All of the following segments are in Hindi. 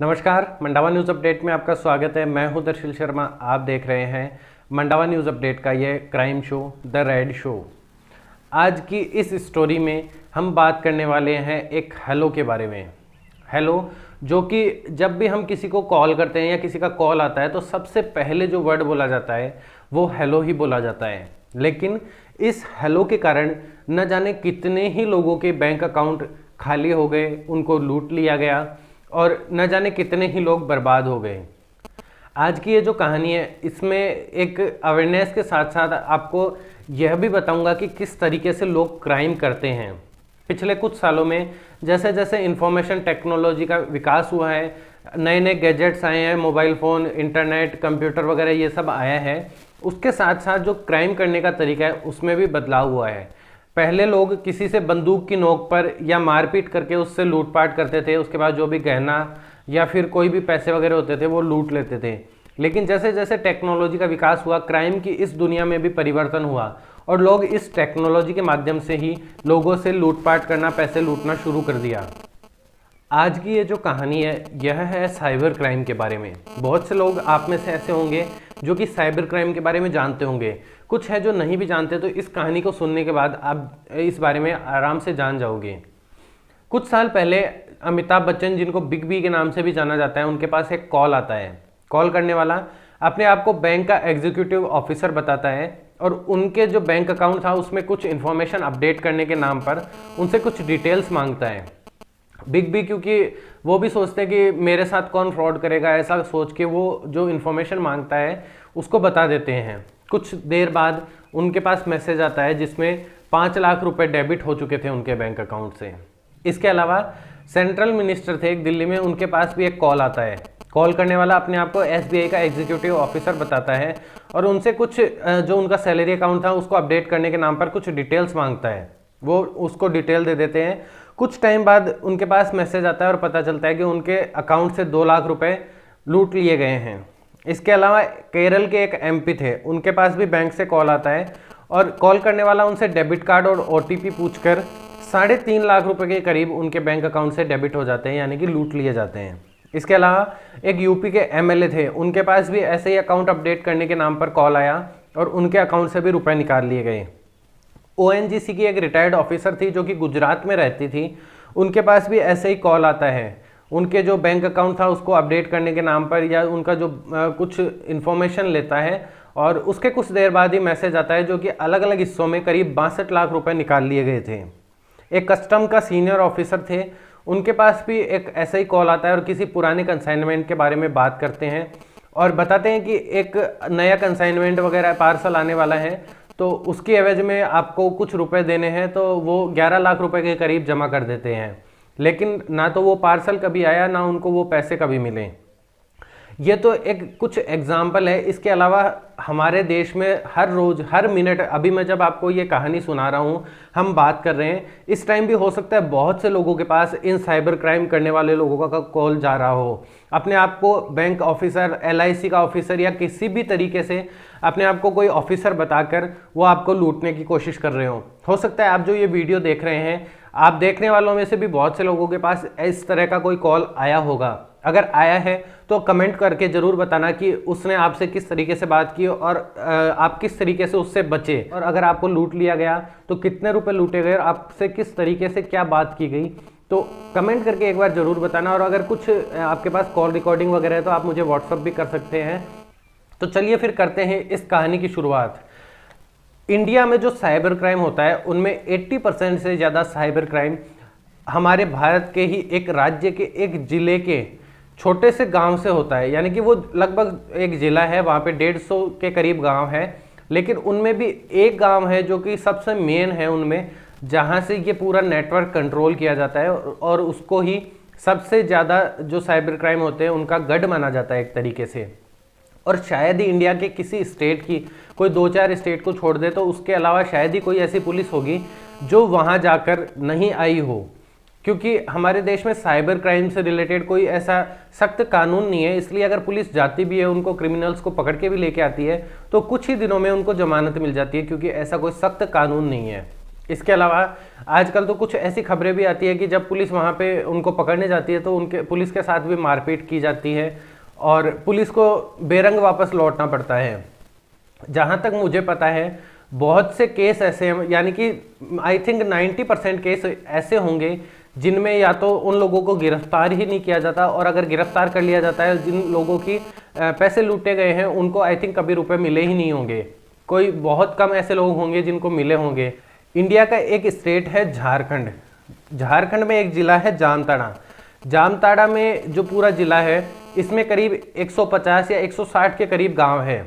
नमस्कार, मंडावा न्यूज़ अपडेट में आपका स्वागत है। मैं हूं दर्शिल शर्मा। आप देख रहे हैं मंडावा न्यूज़ अपडेट का ये crime show the red show. आज की इस स्टोरी में हम बात करने वाले हैं एक हेलो के बारे में। हेलो, जो कि जब भी हम किसी को कॉल करते हैं या किसी का कॉल आता है तो सबसे पहले जो वर्ड बोला जाता है वो हेलो ही बोला जाता है। लेकिन इस हेलो के कारण न जाने कितने ही लोगों के बैंक अकाउंट खाली हो गए, उनको लूट लिया गया और न जाने कितने ही लोग बर्बाद हो गए। आज की ये जो कहानी है इसमें एक अवेयरनेस के साथ साथ आपको यह भी बताऊंगा कि किस तरीके से लोग क्राइम करते हैं। पिछले कुछ सालों में जैसे जैसे इंफॉर्मेशन टेक्नोलॉजी का विकास हुआ है, नए नए गैजेट्स आए हैं, मोबाइल फ़ोन, इंटरनेट, कंप्यूटर वगैरह ये सब आया है, उसके साथ साथ जो क्राइम करने का तरीका है उसमें भी बदलाव हुआ है। पहले लोग किसी से बंदूक की नोक पर या मारपीट करके उससे लूटपाट करते थे, उसके बाद जो भी गहना या फिर कोई भी पैसे वगैरह होते थे वो लूट लेते थे। लेकिन जैसे जैसे टेक्नोलॉजी का विकास हुआ, क्राइम की इस दुनिया में भी परिवर्तन हुआ और लोग इस टेक्नोलॉजी के माध्यम से ही लोगों से लूटपाट करना, पैसे लूटना शुरू कर दिया। आज की ये जो कहानी है यह है साइबर क्राइम के बारे में। बहुत से लोग आप में से ऐसे होंगे जो कि साइबर क्राइम के बारे में जानते होंगे, कुछ है जो नहीं भी जानते। तो इस कहानी को सुनने के बाद आप इस बारे में आराम से जान जाओगे। कुछ साल पहले अमिताभ बच्चन, जिनको बिग बी के नाम से भी जाना जाता है, उनके पास एक कॉल आता है। कॉल करने वाला अपने आप को बैंक का एग्जीक्यूटिव ऑफिसर बताता है और उनके जो बैंक अकाउंट था उसमें कुछ इन्फॉर्मेशन अपडेट करने के नाम पर उनसे कुछ डिटेल्स मांगता है। बिग बी, क्योंकि वो भी सोचते हैं कि मेरे साथ कौन फ्रॉड करेगा, ऐसा सोच के वो जो इन्फॉर्मेशन मांगता है उसको बता देते हैं। कुछ देर बाद उनके पास मैसेज आता है जिसमें 5 लाख रुपए डेबिट हो चुके थे उनके बैंक अकाउंट से। इसके अलावा सेंट्रल मिनिस्टर थे एक दिल्ली में, उनके पास भी एक कॉल आता है। कॉल करने वाला अपने आप को एसबीआई का एग्जीक्यूटिव ऑफिसर बताता है और उनसे कुछ जो उनका सैलरी अकाउंट था उसको अपडेट करने के नाम पर कुछ डिटेल्स मांगता है। वो उसको डिटेल दे देते हैं। कुछ टाइम बाद उनके पास मैसेज आता है और पता चलता है कि उनके अकाउंट से 2 लाख रुपए लूट लिए गए हैं। इसके अलावा केरल के एक एमपी थे, उनके पास भी बैंक से कॉल आता है और कॉल करने वाला उनसे डेबिट कार्ड और ओटीपी पूछकर 3.5 लाख रुपए के करीब उनके बैंक अकाउंट से डेबिट हो जाते हैं, यानी कि लूट लिए जाते हैं। इसके अलावा एक यूपी के एमएलए थे, उनके पास भी ऐसे ही अकाउंट अपडेट करने के नाम पर कॉल आया और उनके अकाउंट से भी रुपए निकाल लिए गए। ओएनजीसी की एक रिटायर्ड ऑफिसर थी जो कि गुजरात में रहती थी, उनके पास भी ऐसे ही कॉल आता है। उनके जो बैंक अकाउंट था उसको अपडेट करने के नाम पर या उनका जो कुछ इन्फॉर्मेशन लेता है और उसके कुछ देर बाद ही मैसेज आता है जो कि अलग अलग हिस्सों में करीब 62 लाख रुपए निकाल लिए गए थे। एक कस्टम का सीनियर ऑफिसर थे, उनके पास भी एक ऐसा ही कॉल आता है और किसी पुराने कंसाइनमेंट के बारे में बात करते हैं और बताते हैं कि एक नया कंसाइनमेंट वगैरह पार्सल आने वाला है, तो उसकी एवज में आपको कुछ रुपए देने हैं। तो वो 11 लाख रुपए के करीब जमा कर देते हैं, लेकिन ना तो वो पार्सल कभी आया ना उनको वो पैसे कभी मिले। ये तो एक कुछ एग्जाम्पल है। इसके अलावा हमारे देश में हर रोज़ हर मिनट, अभी मैं जब आपको ये कहानी सुना रहा हूँ, हम बात कर रहे हैं, इस टाइम भी हो सकता है बहुत से लोगों के पास इन साइबर क्राइम करने वाले लोगों का कॉल जा रहा हो। अपने आप को बैंक ऑफिसर, एलआईसी का ऑफिसर या किसी भी तरीके से अपने आप को कोई ऑफिसर बताकर वो आपको लूटने की कोशिश कर रहे हो सकता है आप जो ये वीडियो देख रहे हैं, आप देखने वालों में से भी बहुत से लोगों के पास इस तरह का कोई कॉल आया होगा। अगर आया है तो कमेंट करके ज़रूर बताना कि उसने आपसे किस तरीके से बात की और आप किस तरीके से उससे बचे, और अगर आपको लूट लिया गया तो कितने रुपए लूटे गए और आपसे किस तरीके से क्या बात की गई, तो कमेंट करके एक बार ज़रूर बताना। और अगर कुछ आपके पास कॉल रिकॉर्डिंग वगैरह है तो आप मुझे व्हाट्सअप भी कर सकते हैं। तो चलिए फिर करते हैं इस कहानी की शुरुआत। इंडिया में जो साइबर क्राइम होता है उनमें 80% से ज़्यादा साइबर क्राइम हमारे भारत के ही एक राज्य के एक ज़िले के छोटे से गांव से होता है। यानी कि वो लगभग एक ज़िला है, वहाँ पे 150 के करीब गांव है, लेकिन उनमें भी एक गांव है जो कि सबसे मेन है उनमें, जहाँ से ये पूरा नेटवर्क कंट्रोल किया जाता है और उसको ही सबसे ज़्यादा जो साइबर क्राइम होते हैं उनका गढ़ माना जाता है एक तरीके से। और शायद ही इंडिया के किसी स्टेट की, कोई 2-4 स्टेट को छोड़ दे तो उसके अलावा शायद ही कोई ऐसी पुलिस होगी जो वहाँ जाकर नहीं आई हो, क्योंकि हमारे देश में साइबर क्राइम से रिलेटेड कोई ऐसा सख्त कानून नहीं है। इसलिए अगर पुलिस जाती भी है, उनको क्रिमिनल्स को पकड़ के भी लेके आती है, तो कुछ ही दिनों में उनको जमानत मिल जाती है, क्योंकि ऐसा कोई सख्त कानून नहीं है। इसके अलावा आजकल तो कुछ ऐसी खबरें भी आती है कि जब पुलिस वहाँ पे उनको पकड़ने जाती है तो उनके पुलिस के साथ भी मारपीट की जाती है और पुलिस को बेरंग वापस लौटना पड़ता है। जहाँ तक मुझे पता है बहुत से केस ऐसे हैं, यानी कि आई थिंक 90% केस ऐसे होंगे जिनमें या तो उन लोगों को गिरफ्तार ही नहीं किया जाता, और अगर गिरफ्तार कर लिया जाता है जिन लोगों की पैसे लूटे गए हैं उनको आई थिंक कभी रुपए मिले ही नहीं होंगे। कोई बहुत कम ऐसे लोग होंगे जिनको मिले होंगे। इंडिया का एक स्टेट है झारखंड। झारखंड में एक जिला है जामताड़ा। जामताड़ा में जो पूरा जिला है इसमें करीब 150 या 160 के करीब गांव है।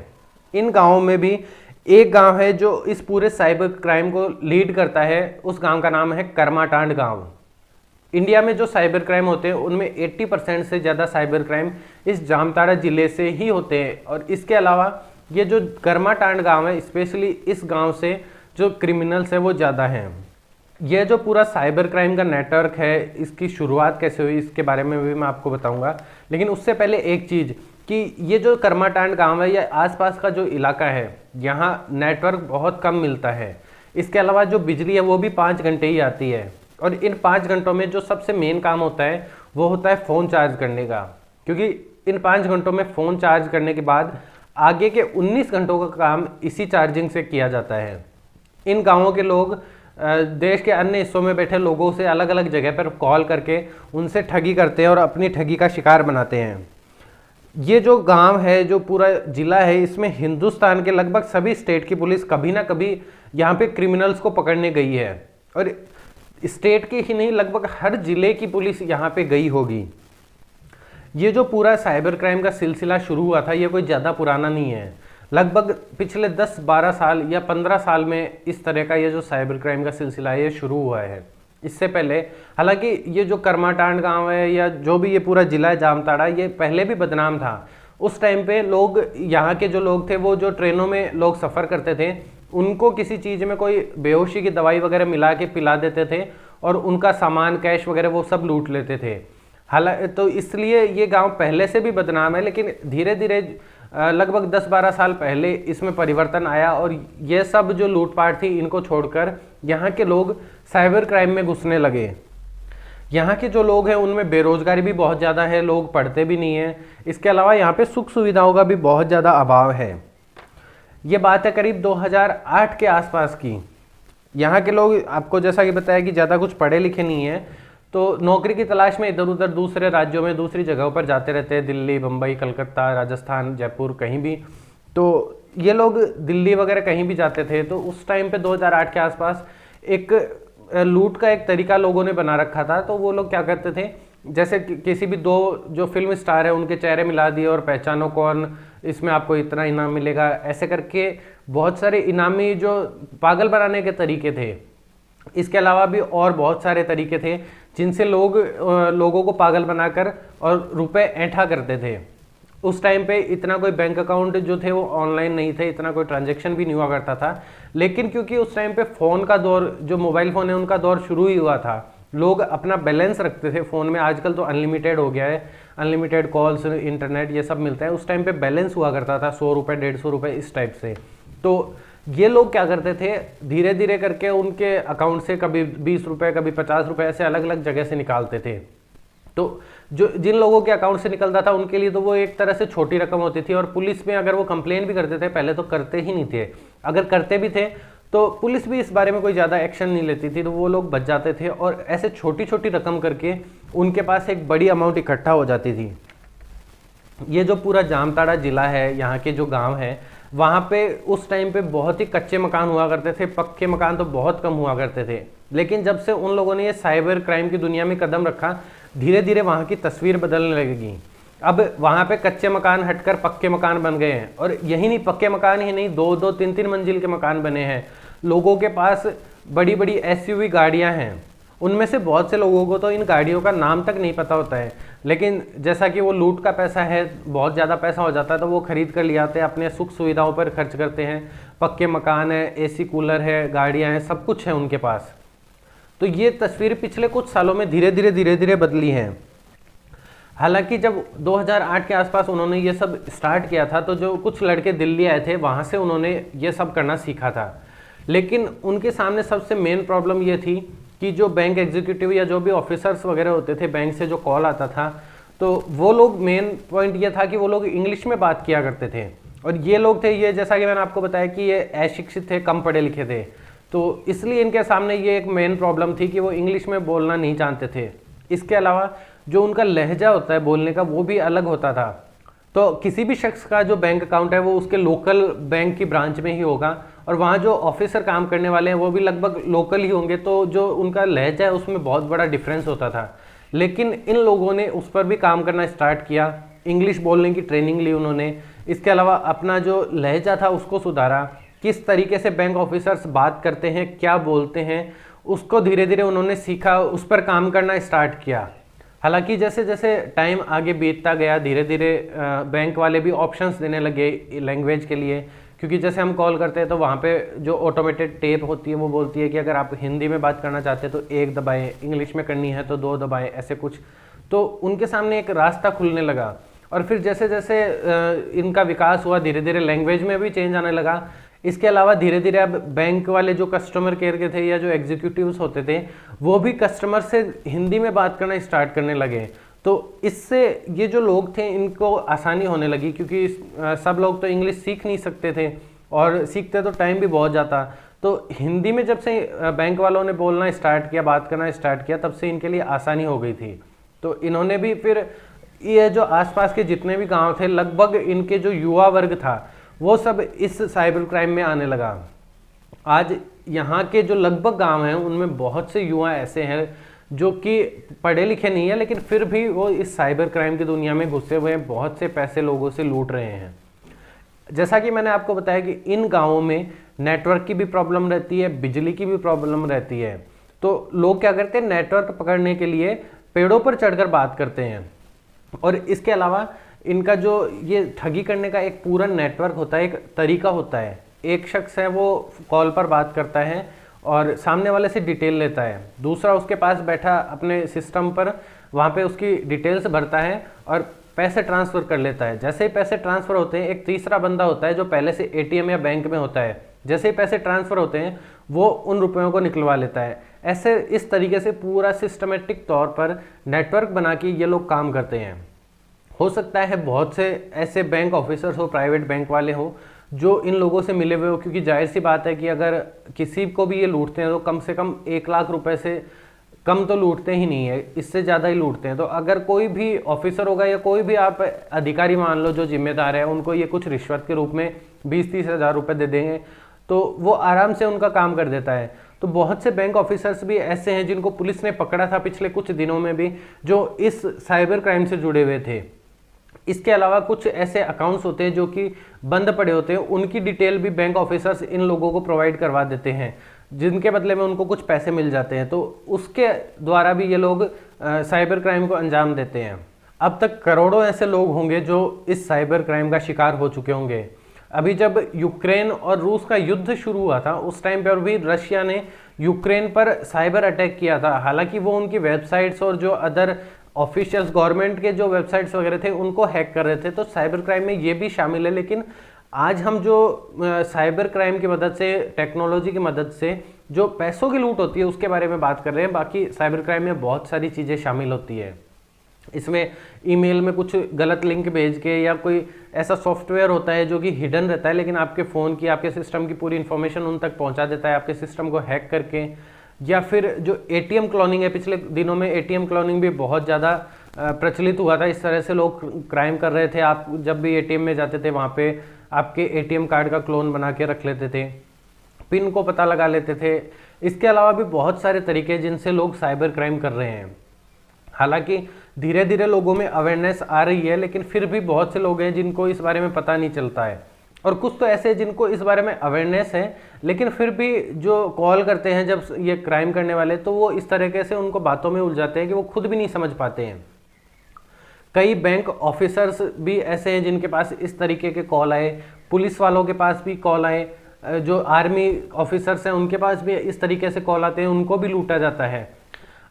इन गांवों में भी एक गांव है जो इस पूरे साइबर क्राइम को लीड करता है, उस गांव का नाम है करमाटांड गांव। इंडिया में जो साइबर क्राइम होते हैं उनमें 80% से ज़्यादा साइबर क्राइम इस जामताड़ा जिले से ही होते हैं। और इसके अलावा ये जो करमाटांड गांव है, स्पेशली इस गांव से जो क्रिमिनल्स है वो ज़्यादा हैं। ये जो पूरा साइबर क्राइम का नेटवर्क है, इसकी शुरुआत कैसे हुई इसके बारे में भी मैं आपको बताऊंगा। लेकिन उससे पहले एक चीज़ कि ये जो करमाटांड गांव है या आसपास का जो इलाका है यहाँ नेटवर्क बहुत कम मिलता है। इसके अलावा जो बिजली है वो भी 5 घंटे ही आती है, और इन 5 घंटों में जो सबसे मेन काम होता है वो होता है फ़ोन चार्ज करने का, क्योंकि इन 5 घंटों में फ़ोन चार्ज करने के बाद आगे के 19 घंटों का काम इसी चार्जिंग से किया जाता है। इन गाँवों के लोग देश के अन्य हिस्सों में बैठे लोगों से अलग अलग जगह पर कॉल करके उनसे ठगी करते हैं और अपनी ठगी का शिकार बनाते हैं। ये जो गांव है, जो पूरा जिला है, इसमें हिंदुस्तान के लगभग सभी स्टेट की पुलिस कभी ना कभी यहाँ पे क्रिमिनल्स को पकड़ने गई है, और स्टेट की ही नहीं लगभग हर जिले की पुलिस यहाँ पे गई होगी। ये जो पूरा साइबर क्राइम का सिलसिला शुरू हुआ था ये कोई ज़्यादा पुराना नहीं है। लगभग पिछले 10-12 साल या 15 साल में इस तरह का ये जो साइबर क्राइम का सिलसिला है ये शुरू हुआ है। इससे पहले हालांकि ये जो करमाटांड गांव है या जो भी ये पूरा जिला है जामताड़ा, ये पहले भी बदनाम था। उस टाइम पे लोग, यहाँ के जो लोग थे वो जो ट्रेनों में लोग सफ़र करते थे उनको किसी चीज़ में कोई बेहोशी की दवाई वगैरह मिला के पिला देते थे और उनका सामान कैश वगैरह वो सब लूट लेते थे। हालांकि तो इसलिए ये गांव पहले से भी बदनाम है, लेकिन धीरे धीरे लगभग 10-12 साल पहले इसमें परिवर्तन आया और ये सब जो लूटपाट थी इनको छोड़कर यहाँ के लोग साइबर क्राइम में घुसने लगे। यहाँ के जो लोग हैं उनमें बेरोजगारी भी बहुत ज़्यादा है, लोग पढ़ते भी नहीं हैं। इसके अलावा यहाँ पे सुख सुविधाओं का भी बहुत ज़्यादा अभाव है। ये बात है करीब 2008 के आसपास की। यहाँ के लोग, आपको जैसा कि बताया कि ज़्यादा कुछ पढ़े लिखे नहीं हैं, तो नौकरी की तलाश में इधर उधर दूसरे राज्यों में दूसरी जगहों पर जाते रहते हैं, दिल्ली, बम्बई, कलकत्ता, राजस्थान, जयपुर, कहीं भी। तो ये लोग दिल्ली वगैरह कहीं भी जाते थे। तो उस टाइम पे 2008 के आसपास एक लूट का एक तरीका लोगों ने बना रखा था। तो वो लोग क्या करते थे, जैसे किसी भी दो जो फिल्म स्टार है उनके चेहरे मिला दिए और पहचानो कौन, इसमें आपको इतना इनाम मिलेगा, ऐसे करके बहुत सारे इनामी जो पागल बनाने के तरीके थे। इसके अलावा भी और बहुत सारे तरीके थे जिनसे लोगों को पागल बनाकर और रुपए ऐंठा करते थे। उस टाइम पे इतना कोई बैंक अकाउंट जो थे वो ऑनलाइन नहीं थे, इतना कोई ट्रांजैक्शन भी नहीं हुआ करता था। लेकिन क्योंकि उस टाइम पे फ़ोन का दौर, जो मोबाइल फ़ोन है उनका दौर शुरू ही हुआ था, लोग अपना बैलेंस रखते थे फ़ोन में। आजकल तो अनलिमिटेड हो गया है, अनलिमिटेड कॉल्स, इंटरनेट, ये सब मिलता है। उस टाइम पे बैलेंस हुआ करता था 100 रुपये, 150 रुपये, इस टाइप से। तो ये लोग क्या करते थे, धीरे धीरे करके उनके अकाउंट से कभी 20 रुपये, कभी 50 रुपये, ऐसे अलग अलग जगह से निकालते थे। तो जो जिन लोगों के अकाउंट से निकलता था उनके लिए तो वो एक तरह से छोटी रकम होती थी, और पुलिस में अगर वो कंप्लेन भी करते थे, पहले तो करते ही नहीं थे, अगर करते भी थे तो पुलिस भी इस बारे में कोई ज़्यादा एक्शन नहीं लेती थी, तो वो लोग बच जाते थे। और ऐसे छोटी छोटी रकम करके उनके पास एक बड़ी अमाउंट इकट्ठा हो जाती थी। ये जो पूरा जामताड़ा जिला है, यहाँ के जो गाँव हैं, वहाँ पे उस टाइम पे बहुत ही कच्चे मकान हुआ करते थे, पक्के मकान तो बहुत कम हुआ करते थे। लेकिन जब से उन लोगों ने ये साइबर क्राइम की दुनिया में कदम रखा, धीरे धीरे वहाँ की तस्वीर बदलने लगेगी। अब वहाँ पे कच्चे मकान हटकर पक्के मकान बन गए हैं, और यही नहीं, पक्के मकान ही नहीं, 2-2, 3-3 मंजिल के मकान बने हैं। लोगों के पास बड़ी बड़ी SUV गाड़ियाँ हैं। उनमें से बहुत से लोगों को तो इन गाड़ियों का नाम तक नहीं पता होता है, लेकिन जैसा कि वो लूट का पैसा है, बहुत ज़्यादा पैसा हो जाता है, तो वो खरीद कर ले आते हैं, अपने सुख सुविधाओं पर खर्च करते हैं। पक्के मकान है, AC कूलर है, गाड़ियाँ हैं, सब कुछ है उनके पास। तो ये तस्वीर पिछले कुछ सालों में धीरे धीरे बदली है। हालांकि जब 2008 के आसपास उन्होंने ये सब स्टार्ट किया था, तो जो कुछ लड़के दिल्ली आए थे वहाँ से उन्होंने ये सब करना सीखा था। लेकिन उनके सामने सबसे मेन प्रॉब्लम ये थी कि जो बैंक एग्जीक्यूटिव या जो भी ऑफिसर्स वगैरह होते थे, बैंक से जो कॉल आता था, तो वो लोग, मेन पॉइंट ये था कि वो लोग इंग्लिश में बात किया करते थे। और ये लोग थे, ये जैसा कि मैंने आपको बताया कि ये अशिक्षित थे, कम पढ़े लिखे थे, तो इसलिए इनके सामने ये एक मेन प्रॉब्लम थी कि वो इंग्लिश में बोलना नहीं जानते थे। इसके अलावा जो उनका लहजा होता है बोलने का, वो भी अलग होता था। तो किसी भी शख्स का जो बैंक अकाउंट है वो उसके लोकल बैंक की ब्रांच में ही होगा, और वहाँ जो ऑफिसर काम करने वाले हैं वो भी लगभग लोकल ही होंगे, तो जो उनका लहजा है उसमें बहुत बड़ा डिफरेंस होता था। लेकिन इन लोगों ने उस पर भी काम करना स्टार्ट किया, इंग्लिश बोलने की ट्रेनिंग ली उन्होंने। इसके अलावा अपना जो लहजा था उसको सुधारा, किस तरीके से बैंक ऑफिसर्स बात करते हैं, क्या बोलते हैं, उसको धीरे धीरे उन्होंने सीखा, उस पर काम करना स्टार्ट किया। हालांकि जैसे जैसे टाइम आगे बीतता गया, धीरे धीरे बैंक वाले भी ऑप्शंस देने लगे लैंग्वेज के लिए, क्योंकि जैसे हम कॉल करते हैं तो वहाँ पे जो ऑटोमेटेड टेप होती है वो बोलती है कि अगर आप हिंदी में बात करना चाहते हैं तो 1 दबाएं, इंग्लिश में करनी है तो 2 दबाएं, ऐसे कुछ। तो उनके सामने एक रास्ता खुलने लगा। और फिर जैसे जैसे इनका विकास हुआ, धीरे धीरे लैंग्वेज में भी चेंज आने लगा। इसके अलावा धीरे धीरे अब बैंक वाले जो कस्टमर केयर के थे या जो एग्जीक्यूटिव्स होते थे, वो भी कस्टमर से हिंदी में बात करना स्टार्ट करने लगे। तो इससे ये जो लोग थे इनको आसानी होने लगी, क्योंकि सब लोग तो इंग्लिश सीख नहीं सकते थे, और सीखते तो टाइम भी बहुत जाता। तो हिंदी में जब से बैंक वालों ने बोलना स्टार्ट किया, बात करना स्टार्ट किया, तब से इनके लिए आसानी हो गई थी। तो इन्होंने भी फिर ये जो आसपास के जितने भी गांव थे, लगभग इनके जो युवा वर्ग था वो सब इस साइबर क्राइम में आने लगा। आज यहाँ के जो लगभग गांव हैं उनमें बहुत से युवा ऐसे हैं जो कि पढ़े लिखे नहीं है, लेकिन फिर भी वो इस साइबर क्राइम की दुनिया में घुसे हुए हैं, बहुत से पैसे लोगों से लूट रहे हैं। जैसा कि मैंने आपको बताया कि इन गाँवों में नेटवर्क की भी प्रॉब्लम रहती है, बिजली की भी प्रॉब्लम रहती है। तो लोग क्या करते हैं, नेटवर्क पकड़ने के लिए पेड़ों पर चढ़कर बात करते हैं। और इसके अलावा इनका जो ये ठगी करने का एक पूरा नेटवर्क होता है, एक तरीका होता है। एक शख्स है वो कॉल पर बात करता है और सामने वाले से डिटेल लेता है, दूसरा उसके पास बैठा अपने सिस्टम पर वहाँ पे उसकी डिटेल्स भरता है और पैसे ट्रांसफ़र कर लेता है। जैसे ही पैसे ट्रांसफ़र होते हैं, एक तीसरा बंदा होता है जो पहले से एटीएम या बैंक में होता है, जैसे ही पैसे ट्रांसफ़र होते हैं वो उन रुपयों को निकलवा लेता है। ऐसे इस तरीके से पूरा सिस्टमेटिक तौर पर नेटवर्क बना के ये लोग काम करते हैं। हो सकता है बहुत से ऐसे बैंक ऑफिसर्स हो, प्राइवेट बैंक वाले हो, जो इन लोगों से मिले हुए हो, क्योंकि जाहिर सी बात है कि अगर किसी को भी ये लूटते हैं तो कम से कम 1 लाख रुपए से कम तो लूटते ही नहीं है, इससे ज़्यादा ही लूटते हैं। तो अगर कोई भी ऑफिसर होगा या कोई भी आप अधिकारी मान लो जो जिम्मेदार है, उनको ये कुछ रिश्वत के रूप में 20-30 हज़ार रुपये दे देंगे तो वो आराम से उनका काम कर देता है। तो बहुत से बैंक ऑफिसर्स भी ऐसे हैं जिनको पुलिस ने पकड़ा था पिछले कुछ दिनों में भी, जो इस साइबर क्राइम से जुड़े हुए थे। इसके अलावा कुछ ऐसे अकाउंट्स होते हैं जो कि बंद पड़े होते हैं, उनकी डिटेल भी बैंक ऑफिसर्स इन लोगों को प्रोवाइड करवा देते हैं, जिनके बदले में उनको कुछ पैसे मिल जाते हैं। तो उसके द्वारा भी ये लोग साइबर क्राइम को अंजाम देते हैं। अब तक करोड़ों ऐसे लोग होंगे जो इस साइबर क्राइम का शिकार हो चुके होंगे। अभी जब यूक्रेन और रूस का युद्ध शुरू हुआ था, उस टाइम पर भी रशिया ने यूक्रेन पर साइबर अटैक किया था। हालांकि वो उनकी वेबसाइट्स और जो अदर ऑफिशियल्स, गवर्नमेंट के जो वेबसाइट्स वगैरह थे उनको हैक कर रहे थे, तो साइबर क्राइम में ये भी शामिल है। लेकिन आज हम जो साइबर क्राइम की मदद से, टेक्नोलॉजी की मदद से जो पैसों की लूट होती है उसके बारे में बात कर रहे हैं। बाकी साइबर क्राइम में बहुत सारी चीज़ें शामिल होती है। इसमें ईमेल में कुछ गलत लिंक भेज के, या कोई ऐसा सॉफ्टवेयर होता है जो कि हिडन रहता है लेकिन आपके फ़ोन की, आपके सिस्टम की पूरी इन्फॉर्मेशन उन तक पहुंचा देता है, आपके सिस्टम को हैक करके। या फिर जो एटीएम क्लोनिंग है, पिछले दिनों में एटीएम क्लोनिंग भी बहुत ज़्यादा प्रचलित हुआ था। इस तरह से लोग क्राइम कर रहे थे। आप जब भी एटीएम में जाते थे वहाँ पे आपके एटीएम कार्ड का क्लोन बना के रख लेते थे, पिन को पता लगा लेते थे। इसके अलावा भी बहुत सारे तरीके जिनसे लोग साइबर क्राइम कर रहे हैं। हालांकि धीरे धीरे लोगों में अवेयरनेस आ रही है, लेकिन फिर भी बहुत से लोग हैं जिनको इस बारे में पता नहीं चलता है, और कुछ तो ऐसे जिनको इस बारे में अवेयरनेस है लेकिन फिर भी जो कॉल करते हैं जब ये क्राइम करने वाले, तो वो इस तरीके से उनको बातों में उलझाते हैं कि वो खुद भी नहीं समझ पाते हैं। कई बैंक ऑफिसर्स भी ऐसे हैं जिनके पास इस तरीके के कॉल आए, पुलिस वालों के पास भी कॉल आए, जो आर्मी ऑफिसर्स हैं उनके पास भी इस तरीके से कॉल आते हैं, उनको भी लूटा जाता है।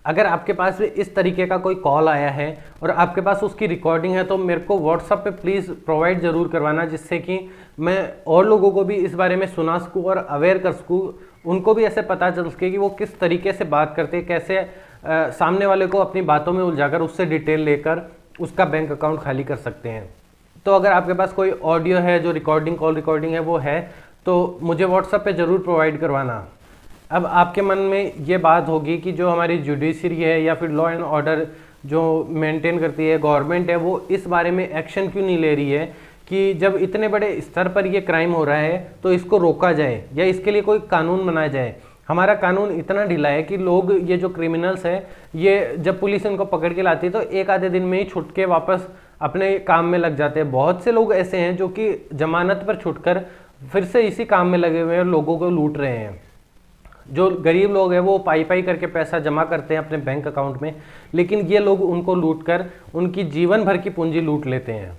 अगर आपके पास भी इस तरीके का कोई कॉल आया है और आपके पास उसकी रिकॉर्डिंग है तो मेरे को व्हाट्सएप पे प्लीज़ प्रोवाइड ज़रूर करवाना, जिससे कि मैं और लोगों को भी इस बारे में सुना सकूँ और अवेयर कर सकूँ, उनको भी ऐसे पता चल सके कि वो किस तरीके से बात करते हैं, कैसे सामने वाले को अपनी बातों में उलझाकर उससे डिटेल लेकर उसका बैंक अकाउंट खाली कर सकते हैं। तो अगर आपके पास कोई ऑडियो है जो कॉल रिकॉर्डिंग है वो है तो मुझे व्हाट्सएप पे ज़रूर प्रोवाइड करवाना। अब आपके मन में ये बात होगी कि जो हमारी जुडिशरी है या फिर लॉ एंड ऑर्डर जो मेंटेन करती है गवर्नमेंट है, वो इस बारे में एक्शन क्यों नहीं ले रही है कि जब इतने बड़े स्तर पर ये क्राइम हो रहा है तो इसको रोका जाए या इसके लिए कोई कानून बनाया जाए। हमारा कानून इतना ढीला है कि लोग, ये जो क्रिमिनल्स है, ये जब पुलिस इनको पकड़ के लाती है तो एक आधे दिन में ही छुट के वापस अपने काम में लग जाते हैं। बहुत से लोग ऐसे हैं जो कि जमानत पर छुटकर फिर से इसी काम में लगे हुए हैं, लोगों को लूट रहे हैं। जो गरीब लोग हैं वो पाई करके पैसा जमा करते हैं अपने बैंक अकाउंट में, लेकिन ये लोग उनको लूटकर उनकी जीवन भर की पूंजी लूट लेते हैं।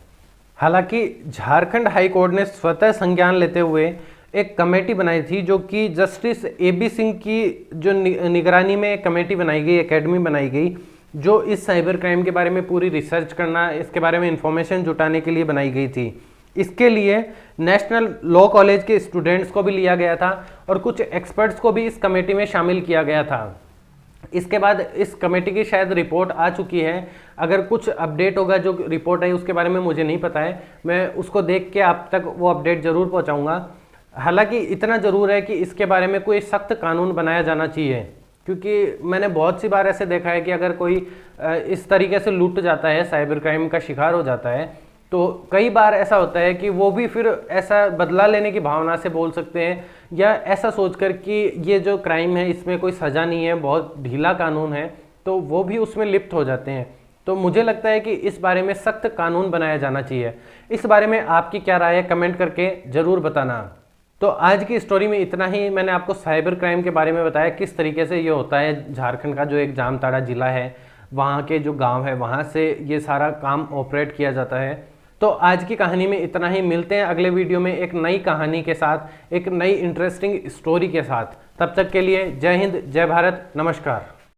हालांकि झारखंड हाई कोर्ट ने स्वतः संज्ञान लेते हुए एक कमेटी बनाई थी, जो कि जस्टिस AB सिंह की जो निगरानी में एक कमेटी बनाई गई, एकेडमी बनाई गई, जो इस साइबर क्राइम के बारे में पूरी रिसर्च करना, इसके बारे में इंफॉर्मेशन जुटाने के लिए बनाई गई थी। इसके लिए नेशनल लॉ कॉलेज के स्टूडेंट्स को भी लिया गया था और कुछ एक्सपर्ट्स को भी इस कमेटी में शामिल किया गया था। इसके बाद इस कमेटी की शायद रिपोर्ट आ चुकी है। अगर कुछ अपडेट होगा, जो रिपोर्ट है उसके बारे में मुझे नहीं पता है, मैं उसको देख के आप तक वो अपडेट ज़रूर पहुंचाऊंगा। हालांकि इतना ज़रूर है कि इसके बारे में कोई सख्त कानून बनाया जाना चाहिए, क्योंकि मैंने बहुत सी बार ऐसे देखा है कि अगर कोई इस तरीके से लूट जाता है, साइबर क्राइम का शिकार हो जाता है, तो कई बार ऐसा होता है कि वो भी फिर ऐसा बदला लेने की भावना से बोल सकते हैं, या ऐसा सोचकर कि ये जो क्राइम है इसमें कोई सज़ा नहीं है, बहुत ढीला कानून है, तो वो भी उसमें लिप्त हो जाते हैं। तो मुझे लगता है कि इस बारे में सख्त कानून बनाया जाना चाहिए। इस बारे में आपकी क्या राय है, कमेंट करके ज़रूर बताना। तो आज की स्टोरी में इतना ही। मैंने आपको साइबर क्राइम के बारे में बताया, किस तरीके से ये होता है। झारखंड का जो एक जामताड़ा ज़िला है, वहाँ के जो गांव है, वहाँ से ये सारा काम ऑपरेट किया जाता है। तो आज की कहानी में इतना ही। मिलते हैं अगले वीडियो में एक नई कहानी के साथ, एक नई इंटरेस्टिंग स्टोरी के साथ। तब तक के लिए जय हिंद, जय भारत, नमस्कार।